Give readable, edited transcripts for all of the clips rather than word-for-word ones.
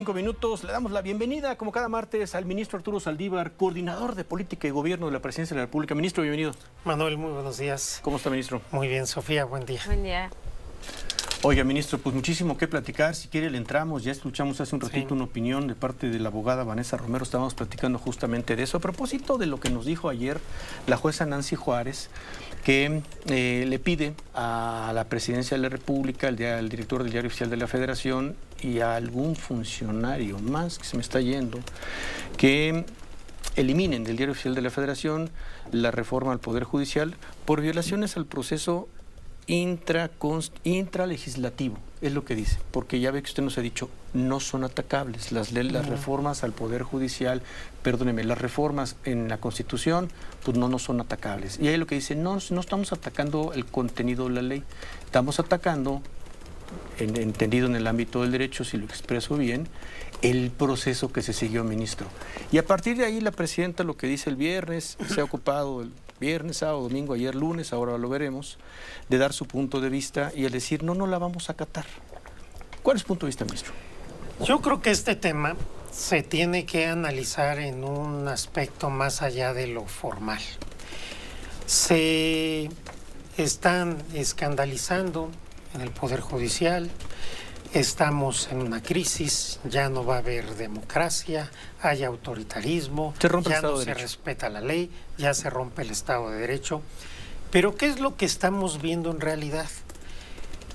5 minutos, le damos la bienvenida, como cada martes, al ministro Arturo Saldívar, coordinador de Política y Gobierno de la Presidencia de la República. Ministro, bienvenido. Manuel, muy buenos días. ¿Cómo está, ministro? Muy bien, Sofía, buen día. Buen día. Oiga, ministro, pues muchísimo que platicar. Si quiere, le entramos. Ya escuchamos hace un ratito una opinión de parte de la abogada Vanessa Romero. Estábamos platicando justamente de eso. A propósito de lo que nos dijo ayer la jueza Nancy Juárez, que le pide a la Presidencia de la República, al director del Diario Oficial de la Federación y a algún funcionario más que se me está yendo, que eliminen del Diario Oficial de la Federación la reforma al Poder Judicial por violaciones al proceso intralegislativo, es lo que dice, porque ya ve que usted nos ha dicho, no son atacables las reformas al Poder Judicial, perdóneme, las reformas en la Constitución, pues no son atacables. Y ahí lo que dice, no estamos atacando el contenido de la ley, estamos atacando, entendido en el ámbito del derecho, si lo expreso bien, el proceso que se siguió, ministro. Y a partir de ahí la presidenta lo que dice el viernes, se ha ocupado el viernes, sábado, domingo, ayer lunes, ahora lo veremos, de dar su punto de vista y el decir, no la vamos a acatar. ¿Cuál es su punto de vista, ministro? Yo creo que este tema se tiene que analizar en un aspecto más allá de lo formal. Se están escandalizando en el Poder Judicial, estamos en una crisis, ya no va a haber democracia, hay autoritarismo, ya no se respeta la ley, ya se rompe el Estado de Derecho. Pero ¿qué es lo que estamos viendo en realidad?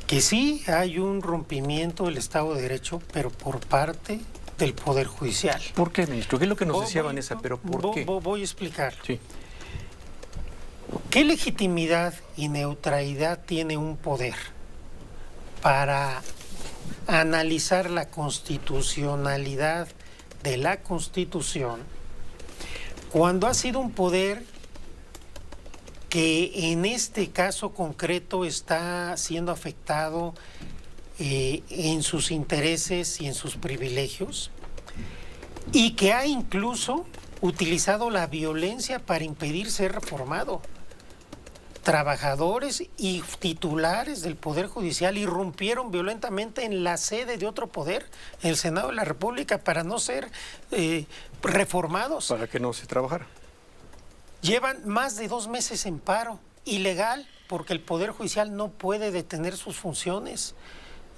Que sí hay un rompimiento del Estado de Derecho, pero por parte del Poder Judicial. ¿Por qué, ministro? ¿Qué es lo que nos decía Vanessa? ¿Pero por qué? Voy a explicar. Sí. ¿Qué legitimidad y neutralidad tiene un poder para analizar la constitucionalidad de la Constitución cuando ha sido un poder que en este caso concreto está siendo afectado en sus intereses y en sus privilegios, y que ha incluso utilizado la violencia para impedir ser reformado? Trabajadores y titulares del Poder Judicial irrumpieron violentamente en la sede de otro poder, en el Senado de la República, para no ser reformados. Para que no se trabajara. Llevan más de 2 meses en paro, ilegal, porque el Poder Judicial no puede detener sus funciones.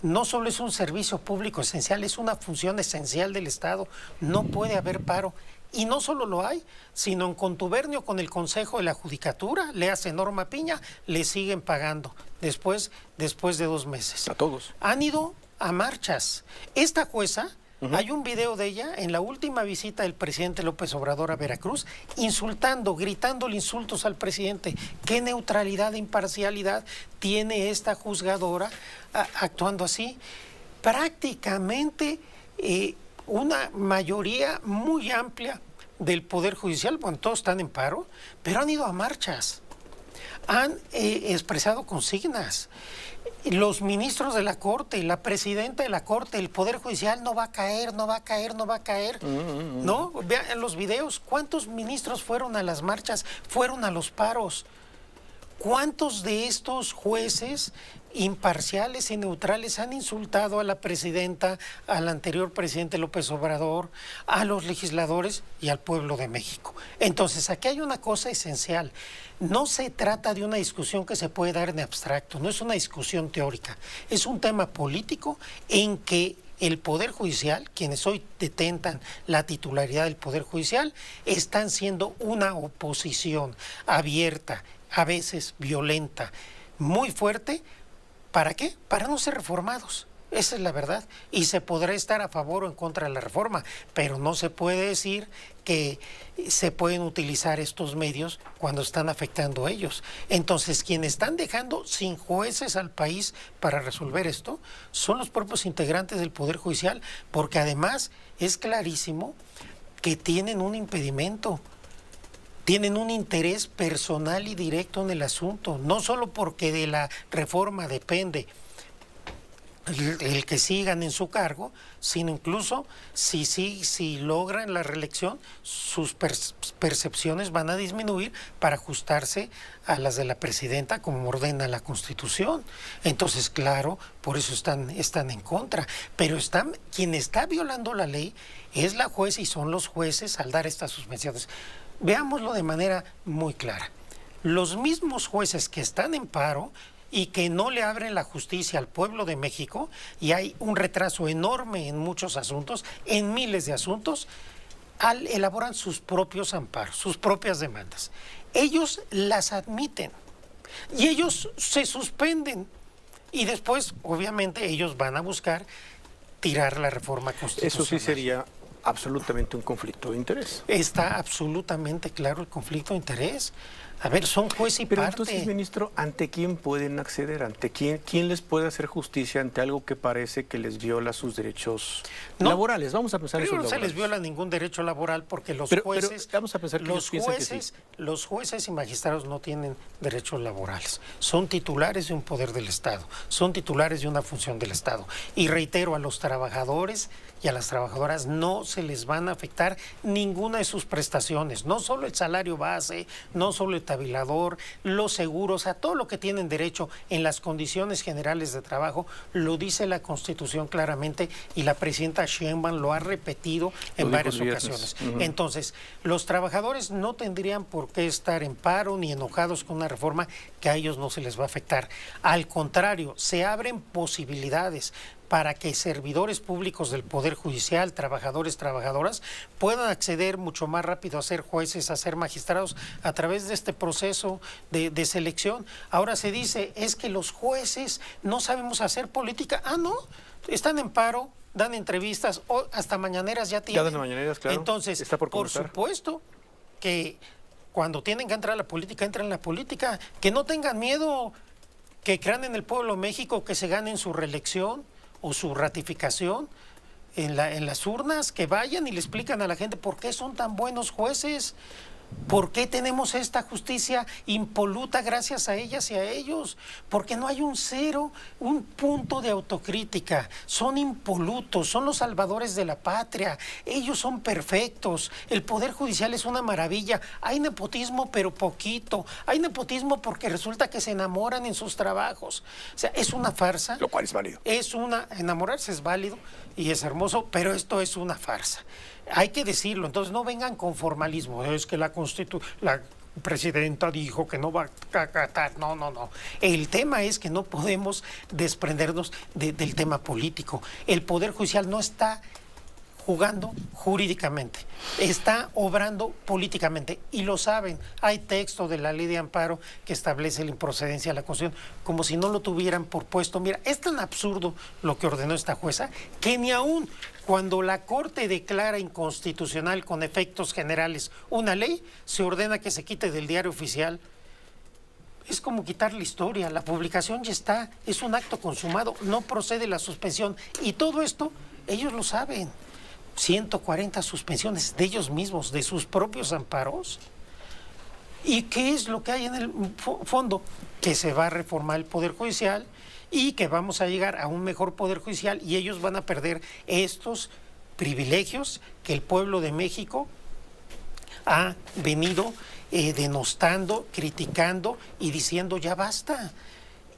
No solo es un servicio público esencial, es una función esencial del Estado. No puede haber paro. Y no solo lo hay, sino en contubernio con el Consejo de la Judicatura, le hace Norma Piña, le siguen pagando después de 2 meses. A todos. Han ido a marchas. Esta jueza, hay un video de ella en la última visita del presidente López Obrador a Veracruz, insultando, gritándole insultos al presidente. ¿Qué neutralidad e imparcialidad tiene esta juzgadora actuando así? Prácticamente una mayoría muy amplia del Poder Judicial, bueno, todos están en paro, pero han ido a marchas, han expresado consignas. Los ministros de la Corte, la presidenta de la Corte, el Poder Judicial no va a caer, no va a caer, no va a caer. ¿No? Vean los videos, ¿cuántos ministros fueron a las marchas, fueron a los paros? ¿Cuántos de estos jueces imparciales y neutrales han insultado a la presidenta, al anterior presidente López Obrador, a los legisladores y al pueblo de México? Entonces, aquí hay una cosa esencial. No se trata de una discusión que se puede dar en abstracto, no es una discusión teórica, es un tema político en que el Poder Judicial, quienes hoy detentan la titularidad del Poder Judicial, están siendo una oposición abierta, a veces violenta, muy fuerte. ¿Para qué? Para no ser reformados. Esa es la verdad. Y se podrá estar a favor o en contra de la reforma, pero no se puede decir que se pueden utilizar estos medios cuando están afectando a ellos. Entonces, quienes están dejando sin jueces al país para resolver esto son los propios integrantes del Poder Judicial, porque además es clarísimo que tienen un impedimento. Tienen un interés personal y directo en el asunto, no solo porque de la reforma depende el que sigan en su cargo, sino incluso si logran la reelección, sus percepciones van a disminuir para ajustarse a las de la presidenta como ordena la Constitución. Entonces, claro, por eso están en contra. Pero quien está violando la ley es la jueza y son los jueces al dar estas suspensiones. Veámoslo de manera muy clara. Los mismos jueces que están en paro y que no le abren la justicia al pueblo de México, y hay un retraso enorme en muchos asuntos, en miles de asuntos, elaboran sus propios amparos, sus propias demandas. Ellos las admiten y ellos se suspenden y después, obviamente, ellos van a buscar tirar la reforma constitucional. Eso sí sería absolutamente un conflicto de interés. Está absolutamente claro el conflicto de interés. A ver, son juez y Pero parte. entonces, ministro, ¿ante quién pueden acceder? ¿Ante quién les puede hacer justicia ante algo que parece que les viola sus derechos laborales? Vamos a pensar en eso. No se les viola ningún derecho laboral porque los jueces, vamos a pensar que los jueces y magistrados no tienen derechos laborales. Son titulares de un poder del Estado, son titulares de una función del Estado. Y reitero, a los trabajadores y a las trabajadoras no se les van a afectar ninguna de sus prestaciones, no solo el salario base, no solo el tabilador, los seguros, a todo lo que tienen derecho en las condiciones generales de trabajo, lo dice la Constitución claramente y la presidenta Sheinbaum lo ha repetido en varias ocasiones. Entonces, los trabajadores no tendrían por qué estar en paro ni enojados con una reforma que a ellos no se les va a afectar. Al contrario, se abren posibilidades para que servidores públicos del Poder Judicial, trabajadores, trabajadoras, puedan acceder mucho más rápido a ser jueces, a ser magistrados, a través de este proceso de selección. Ahora se dice, es que los jueces no sabemos hacer política. Ah, ¿no? Están en paro, dan entrevistas, hasta mañaneras ya tienen. Ya dan mañaneras, claro. Entonces, está por supuesto que cuando tienen que entrar a la política, entran en la política. Que no tengan miedo, que crean en el pueblo de México, que se ganen su reelección o su ratificación en las urnas, que vayan y le explican a la gente por qué son tan buenos jueces, por qué tenemos esta justicia impoluta gracias a ellas y a ellos, porque no hay un punto de autocrítica, son impolutos, son los salvadores de la patria, ellos son perfectos, el Poder Judicial es una maravilla, hay nepotismo pero poquito, hay nepotismo porque resulta que se enamoran en sus trabajos, o sea, es una farsa. Lo cual es válido. Enamorarse es válido y es hermoso, pero esto es una farsa. Hay que decirlo, entonces no vengan con formalismo, es que la presidenta dijo que no va a acatar, no. El tema es que no podemos desprendernos del tema político. El Poder Judicial no está jugando jurídicamente, está obrando políticamente y lo saben. Hay texto de la ley de amparo que establece la improcedencia de la Constitución, como si no lo tuvieran por puesto. Mira, es tan absurdo lo que ordenó esta jueza que ni aún cuando la Corte declara inconstitucional con efectos generales una ley, se ordena que se quite del diario oficial. Es como quitar la historia, la publicación ya está, es un acto consumado, no procede la suspensión y todo esto ellos lo saben. 140 suspensiones de ellos mismos, de sus propios amparos. ¿Y qué es lo que hay en el fondo? Que se va a reformar el Poder Judicial y que vamos a llegar a un mejor Poder Judicial y ellos van a perder estos privilegios que el pueblo de México ha venido denostando, criticando y diciendo ya basta.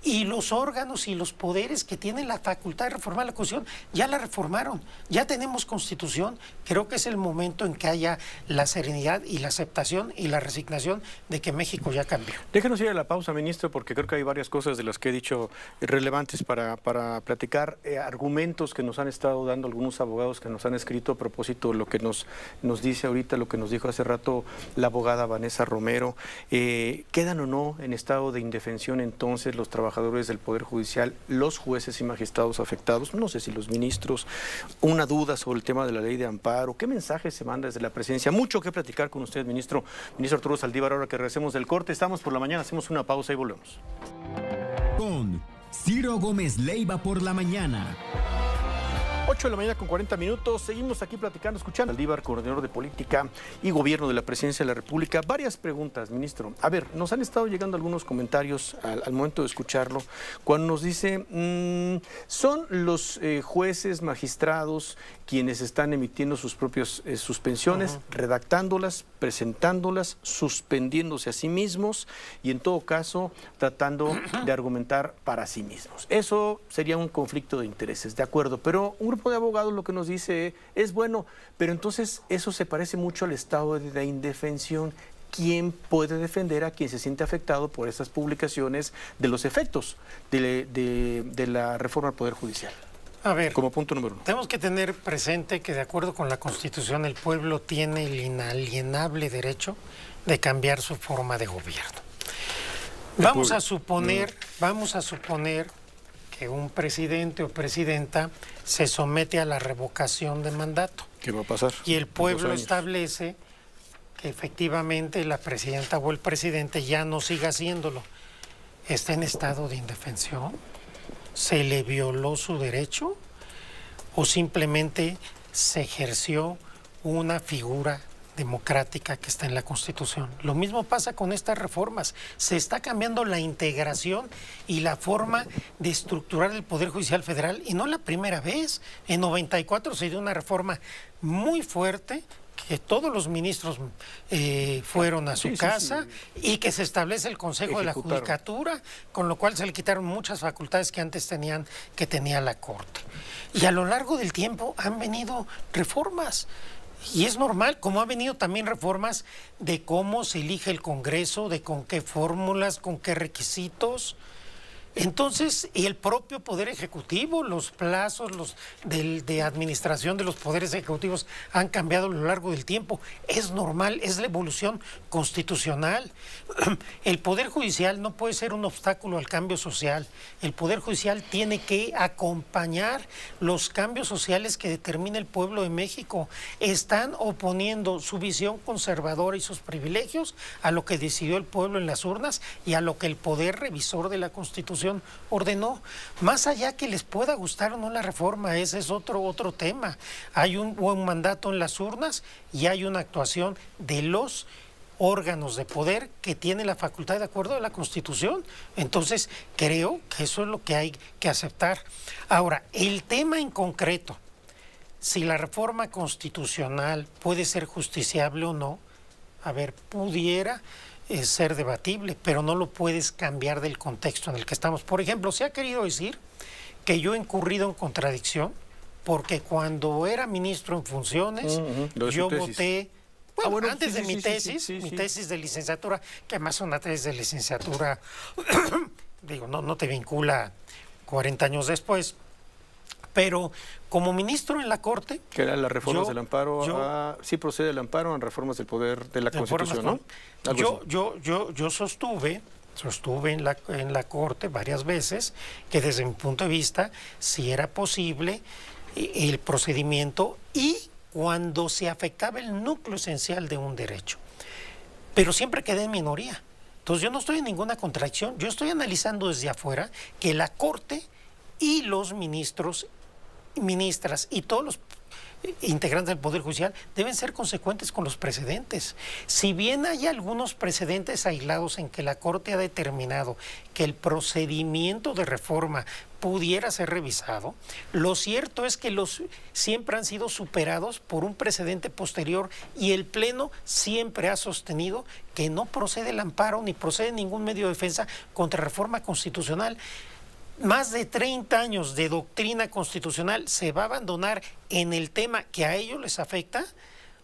Y los órganos y los poderes que tienen la facultad de reformar la Constitución ya la reformaron, ya tenemos Constitución. Creo que es el momento en que haya la serenidad y la aceptación y la resignación de que México ya cambió. Déjenos ir a la pausa, ministro, porque creo que hay varias cosas de las que he dicho relevantes para platicar, argumentos que nos han estado dando algunos abogados que nos han escrito a propósito de lo que nos dice ahorita, lo que nos dijo hace rato la abogada Vanessa Romero. ¿Quedan o no en estado de indefensión entonces los trabajadores del Poder Judicial, los jueces y magistrados afectados? No sé si los ministros, una duda sobre el tema de la ley de amparo. ¿Qué mensaje se manda desde la presidencia? Mucho que platicar con usted, ministro Arturo Saldívar. Ahora que regresemos del corte, estamos por la mañana, hacemos una pausa y volvemos. Con Ciro Gómez Leiva por la mañana. 8 de la mañana con 40 minutos. Seguimos aquí platicando, escuchando. Saldívar, coordinador de política y gobierno de la Presidencia de la República. Varias preguntas, ministro. A ver, nos han estado llegando algunos comentarios al momento de escucharlo. Cuando nos dice, son los jueces, magistrados, quienes están emitiendo sus propias suspensiones, redactándolas, presentándolas, suspendiéndose a sí mismos y en todo caso tratando de argumentar para sí mismos. Eso sería un conflicto de intereses, de acuerdo, pero un grupo de abogados lo que nos dice es bueno, pero entonces eso se parece mucho al estado de indefensión. ¿Quién puede defender a quien se siente afectado por estas publicaciones de los efectos de la reforma al Poder Judicial? A ver, como punto número 1. Tenemos que tener presente que de acuerdo con la Constitución el pueblo tiene el inalienable derecho de cambiar su forma de gobierno. Vamos a suponer que un presidente o presidenta se somete a la revocación de mandato. ¿Qué va a pasar? Y el pueblo establece que efectivamente la presidenta o el presidente ya no siga haciéndolo. ¿Está en estado de indefensión? ¿Se le violó su derecho? ¿O simplemente se ejerció una figura democrática que está en la Constitución? Lo mismo pasa con estas reformas. Se está cambiando la integración y la forma de estructurar el Poder Judicial Federal, y no la primera vez. En 94 se dio una reforma muy fuerte, que todos los ministros fueron a su casa y que se establece el Consejo de la Judicatura, con lo cual se le quitaron muchas facultades que antes tenía la Corte. Y a lo largo del tiempo han venido reformas. Y es normal, como ha venido también reformas de cómo se elige el Congreso, de con qué fórmulas, con qué requisitos. Entonces, y el propio Poder Ejecutivo, los plazos de administración de los poderes ejecutivos han cambiado a lo largo del tiempo. Es normal, es la evolución constitucional. El Poder Judicial no puede ser un obstáculo al cambio social. El Poder Judicial tiene que acompañar los cambios sociales que determina el pueblo de México. Están oponiendo su visión conservadora y sus privilegios a lo que decidió el pueblo en las urnas y a lo que el Poder Revisor de la Constitución ordenó. Más allá que les pueda gustar o no la reforma, ese es otro tema. Hay un buen mandato en las urnas y hay una actuación de los órganos de poder que tienen la facultad de acuerdo a la Constitución. Entonces, creo que eso es lo que hay que aceptar. Ahora, el tema en concreto, si la reforma constitucional puede ser justiciable o no, a ver, pudiera ser debatible, pero no lo puedes cambiar del contexto en el que estamos. Por ejemplo, se ha querido decir que yo he incurrido en contradicción porque cuando era ministro en funciones, yo voté, antes de mi tesis de licenciatura, que además es una tesis de licenciatura, digo, no te vincula 40 años después, pero como ministro en la Corte... Que eran las reformas del amparo, sí procede el amparo en reformas del poder de la Constitución, ¿no? Yo sostuve en la Corte varias veces que desde mi punto de vista si era posible el procedimiento y cuando se afectaba el núcleo esencial de un derecho. Pero siempre quedé en minoría. Entonces yo no estoy en ninguna contradicción. Yo estoy analizando desde afuera que la Corte y los ministros, ministras y todos los integrantes del Poder Judicial deben ser consecuentes con los precedentes. Si bien hay algunos precedentes aislados en que la Corte ha determinado que el procedimiento de reforma pudiera ser revisado, lo cierto es que los siempre han sido superados por un precedente posterior y el Pleno siempre ha sostenido que no procede el amparo ni procede ningún medio de defensa contra reforma constitucional. Más de 30 años de doctrina constitucional se va a abandonar en el tema que a ellos les afecta.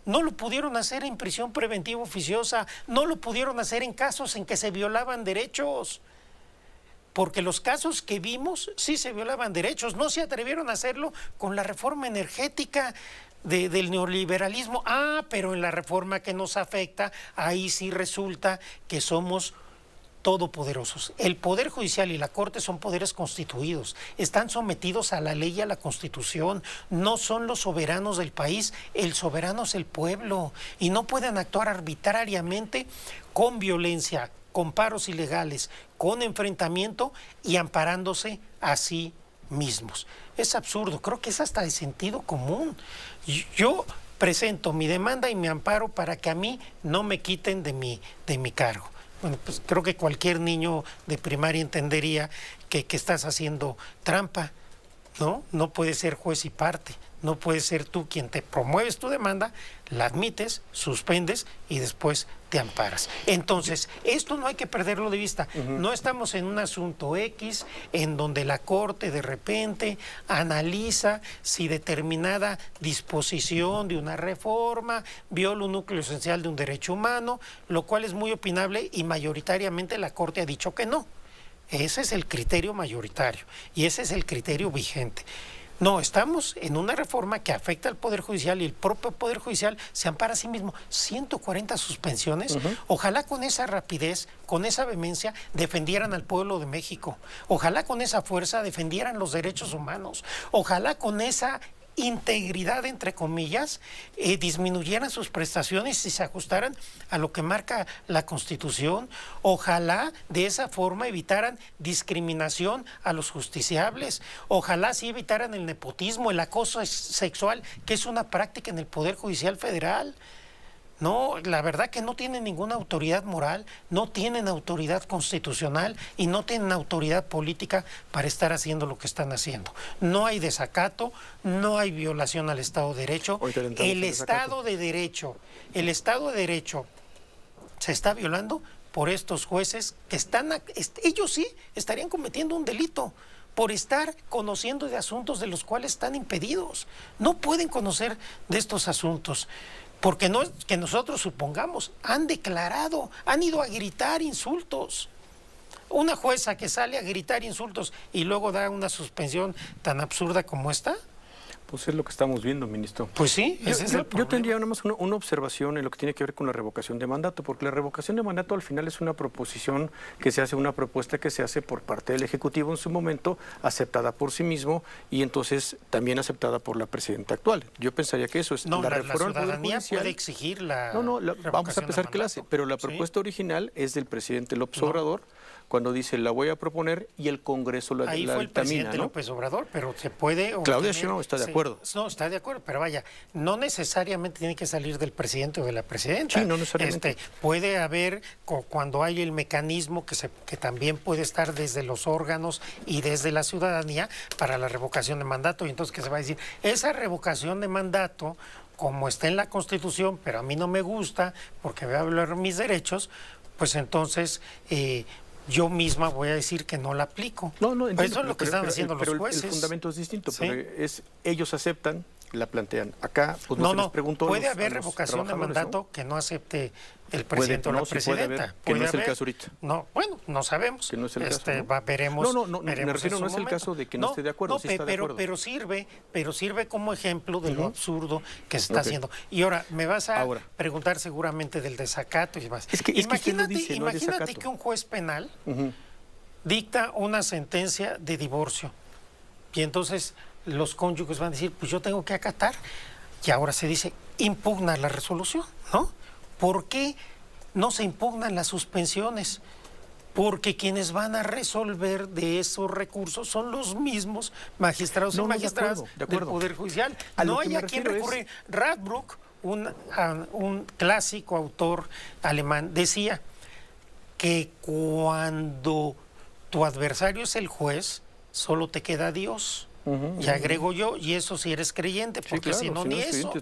No lo pudieron hacer en prisión preventiva oficiosa, no lo pudieron hacer en casos en que se violaban derechos, porque los casos que vimos sí se violaban derechos, no se atrevieron a hacerlo con la reforma energética del neoliberalismo. Pero en la reforma que nos afecta, ahí sí resulta que somos todopoderosos. El Poder Judicial y la Corte son poderes constituidos, están sometidos a la ley y a la Constitución, no son los soberanos del país, el soberano es el pueblo y no pueden actuar arbitrariamente con violencia, con paros ilegales, con enfrentamiento y amparándose a sí mismos. Es absurdo, creo que es hasta de sentido común. Yo presento mi demanda y mi amparo para que a mí no me quiten de mi cargo. Bueno, pues creo que cualquier niño de primaria entendería que estás haciendo trampa, ¿no? No puedes ser juez y parte. No puedes ser tú quien te promueves tu demanda, la admites, suspendes y después te amparas. Entonces, esto no hay que perderlo de vista. No estamos en un asunto X en donde la Corte de repente analiza si determinada disposición de una reforma viola un núcleo esencial de un derecho humano, lo cual es muy opinable y mayoritariamente la Corte ha dicho que no. Ese es el criterio mayoritario y ese es el criterio vigente. No, estamos en una reforma que afecta al Poder Judicial y el propio Poder Judicial se ampara a sí mismo. 140 suspensiones. Ojalá con esa rapidez, con esa vehemencia, defendieran al pueblo de México. Ojalá con esa fuerza defendieran los derechos humanos. Ojalá con esa integridad, entre comillas, disminuyeran sus prestaciones y se ajustaran a lo que marca la Constitución. Ojalá de esa forma evitaran discriminación a los justiciables. Ojalá sí evitaran el nepotismo, el acoso sexual, que es una práctica en el Poder Judicial Federal. No, la verdad que no tienen ninguna autoridad moral, no tienen autoridad constitucional y no tienen autoridad política para estar haciendo lo que están haciendo. No hay desacato, no hay violación al Estado de Derecho. El Estado de Derecho se está violando por estos jueces que ellos sí estarían cometiendo un delito por estar conociendo de asuntos de los cuales están impedidos. No pueden conocer de estos asuntos. Porque no es que nosotros supongamos, han declarado, han ido a gritar insultos. Una jueza que sale a gritar insultos y luego da una suspensión tan absurda como esta. Pues es lo que estamos viendo, ministro. Pues sí, ese es el problema. Yo tendría nada más una observación en lo que tiene que ver con la revocación de mandato, porque la revocación de mandato al final es una proposición que se hace, una propuesta que se hace por parte del Ejecutivo en su momento, aceptada por sí mismo y entonces también aceptada por la presidenta actual. Yo pensaría que eso es la reforma la ciudadanía puede exigir la vamos a pensar que la hace, pero la propuesta original es del presidente López Obrador, cuando dice la voy a proponer y el Congreso la dictamina. Ahí fue el presidente López Obrador, pero se puede... Claudia Sheinbaum está de acuerdo. No, está de acuerdo, pero vaya, no necesariamente tiene que salir del presidente o de la presidenta. Sí, no necesariamente. Puede haber, cuando hay el mecanismo que también puede estar desde los órganos y desde la ciudadanía para la revocación de mandato, y entonces que se va a decir, esa revocación de mandato, como está en la Constitución, pero a mí no me gusta porque voy a hablar mis derechos, pues entonces... yo misma voy a decir que no la aplico. No, entiendo, eso es lo que están haciendo los jueces. El fundamento es distinto, ¿sí? pero ellos aceptan, la plantean. Acá, pues no se les preguntó. Puede haber revocación de mandato que no acepte el presidente o la presidenta. Que no es el caso ahorita. No, bueno, no sabemos. Que no es el caso, veremos. Me refiero, no es el caso de que no esté de acuerdo. Sí está de acuerdo. Pero sirve como ejemplo de lo absurdo que se está haciendo. Y ahora, me vas a preguntar seguramente del desacato y demás. Imagínate que un juez penal dicta una sentencia de divorcio y entonces los cónyuges van a decir, pues yo tengo que acatar, y ahora se dice, impugna la resolución, ¿no? ¿Por qué no se impugnan las suspensiones? Porque quienes van a resolver de esos recursos son los mismos magistrados y magistradas del Poder Judicial. No hay a quien recurrir. Radbruch, un clásico autor alemán, decía que cuando tu adversario es el juez, solo te queda Dios. Y agrego yo, y eso si eres creyente, porque si no, ni eso.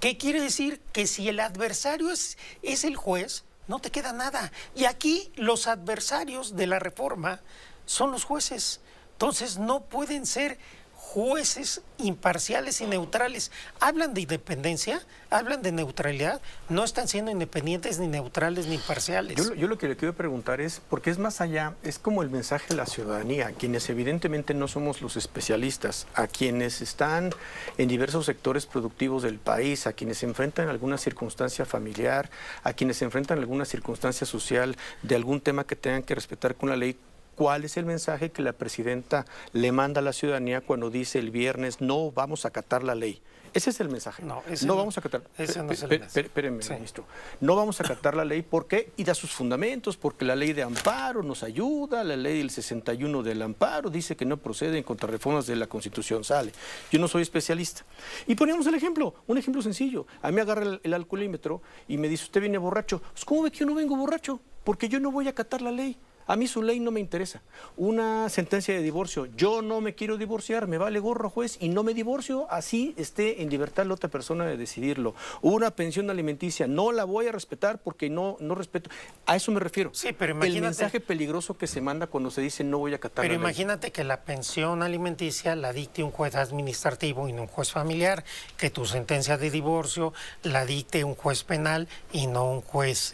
¿Qué quiere decir? Que si el adversario es el juez, no te queda nada. Y aquí los adversarios de la reforma son los jueces. Entonces no pueden ser jueces imparciales y neutrales. Hablan de independencia, hablan de neutralidad, no están siendo independientes, ni neutrales, ni imparciales. Yo lo que le quiero preguntar es, porque es más allá, es como el mensaje a la ciudadanía, quienes evidentemente no somos los especialistas, a quienes están en diversos sectores productivos del país, a quienes se enfrentan a alguna circunstancia familiar, a quienes se enfrentan a alguna circunstancia social de algún tema que tengan que respetar con la ley, ¿Cuál es el mensaje que la presidenta le manda a la ciudadanía cuando dice el viernes no vamos a acatar la ley? Ese es el mensaje. No vamos a acatar. Ese no es el mensaje. Espérenme, Sí. ministro. No vamos a acatar la ley. ¿Por qué? Y da sus fundamentos, porque la ley de amparo nos ayuda, la ley del 61 del amparo dice que no procede en contrarreformas de la Constitución. Sale. Yo no soy especialista. Y poníamos el ejemplo, un ejemplo sencillo. A mí me agarra el alcoholímetro y me dice, usted viene borracho. Pues, ¿cómo ve que yo no vengo borracho? Porque yo no voy a acatar la ley. A mí su ley no me interesa. Una sentencia de divorcio, yo no me quiero divorciar, me vale gorro, juez, y no me divorcio, así esté en libertad la otra persona de decidirlo. Una pensión alimenticia, no la voy a respetar porque no respeto. A eso me refiero. Sí, pero imagínate, el mensaje peligroso que se manda cuando se dice no voy a acatar pero la ley. imagínate que la pensión alimenticia la dicte un juez administrativo y no un juez familiar, que tu sentencia de divorcio la dicte un juez penal y no un juez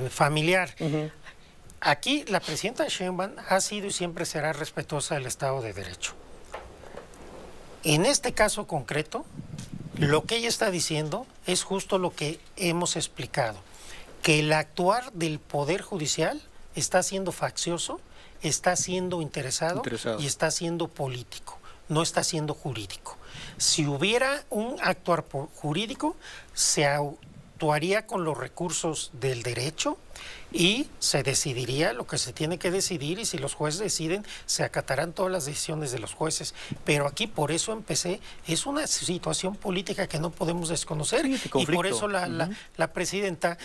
familiar. Aquí la presidenta Sheinbaum ha sido y siempre será respetuosa del Estado de Derecho. En este caso concreto, lo que ella está diciendo es justo lo que hemos explicado, que el actuar del Poder Judicial está siendo faccioso, está siendo interesado. Y está siendo político, no está siendo jurídico. Si hubiera un actuar jurídico, se actuaría con los recursos del derecho y se decidiría lo que se tiene que decidir, y si los jueces deciden, se acatarán todas las decisiones de los jueces. Pero aquí, por eso empecé, es una situación política que no podemos desconocer, y por eso la presidenta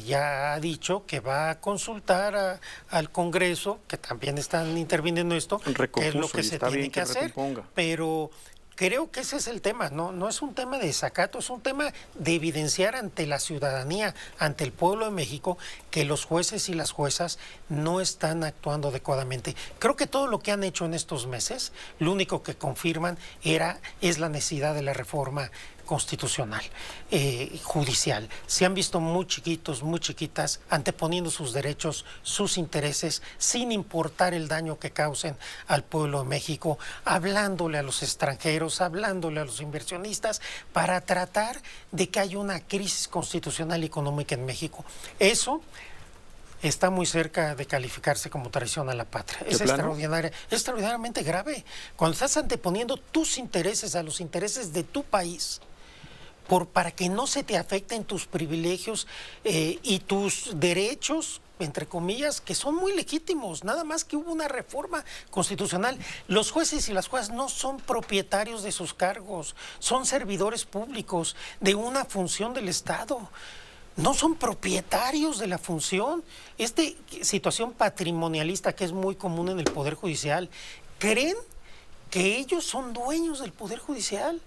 ya ha dicho que va a consultar al Congreso, que también están interviniendo en esto, qué es lo que se tiene que hacer. Pero creo que ese es el tema, no es un tema de desacato, es un tema de evidenciar ante la ciudadanía, ante el pueblo de México, que los jueces y las juezas no están actuando adecuadamente. Creo que todo lo que han hecho en estos meses, lo único que confirman es la necesidad de la reforma constitucional, judicial. Se han visto muy chiquitos, muy chiquitas, anteponiendo sus derechos, sus intereses, sin importar el daño que causen al pueblo de México, hablándole a los extranjeros, hablándole a los inversionistas, para tratar de que haya una crisis constitucional y económica en México. Eso está muy cerca de calificarse como traición a la patria. Es extraordinariamente grave. Cuando estás anteponiendo tus intereses a los intereses de tu país, para que no se te afecten tus privilegios y tus derechos, entre comillas, que son muy legítimos, nada más que hubo una reforma constitucional. Los jueces y las juezas no son propietarios de sus cargos, son servidores públicos de una función del Estado. No son propietarios de la función. Esta situación patrimonialista que es muy común en el Poder Judicial, creen que ellos son dueños del Poder Judicial,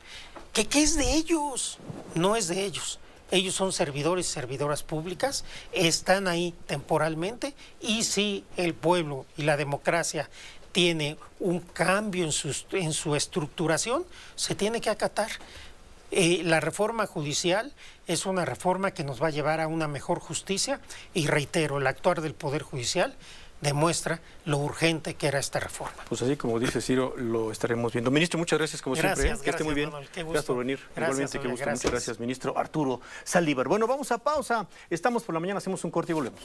que es de ellos. No es de ellos. Ellos son servidores y servidoras públicas, están ahí temporalmente, y si el pueblo y la democracia tiene un cambio en su estructuración, se tiene que acatar. La reforma judicial es una reforma que nos va a llevar a una mejor justicia, y reitero, el actuar del Poder Judicial demuestra lo urgente que era esta reforma. Pues así como dice Ciro, lo estaremos viendo. Ministro, muchas gracias como siempre. Que esté muy bien. Manuel, gracias por venir. Igualmente, qué gusto. Gracias. Muchas gracias, ministro Arturo Saldívar. Bueno, vamos a pausa. Estamos por la mañana, hacemos un corte y volvemos.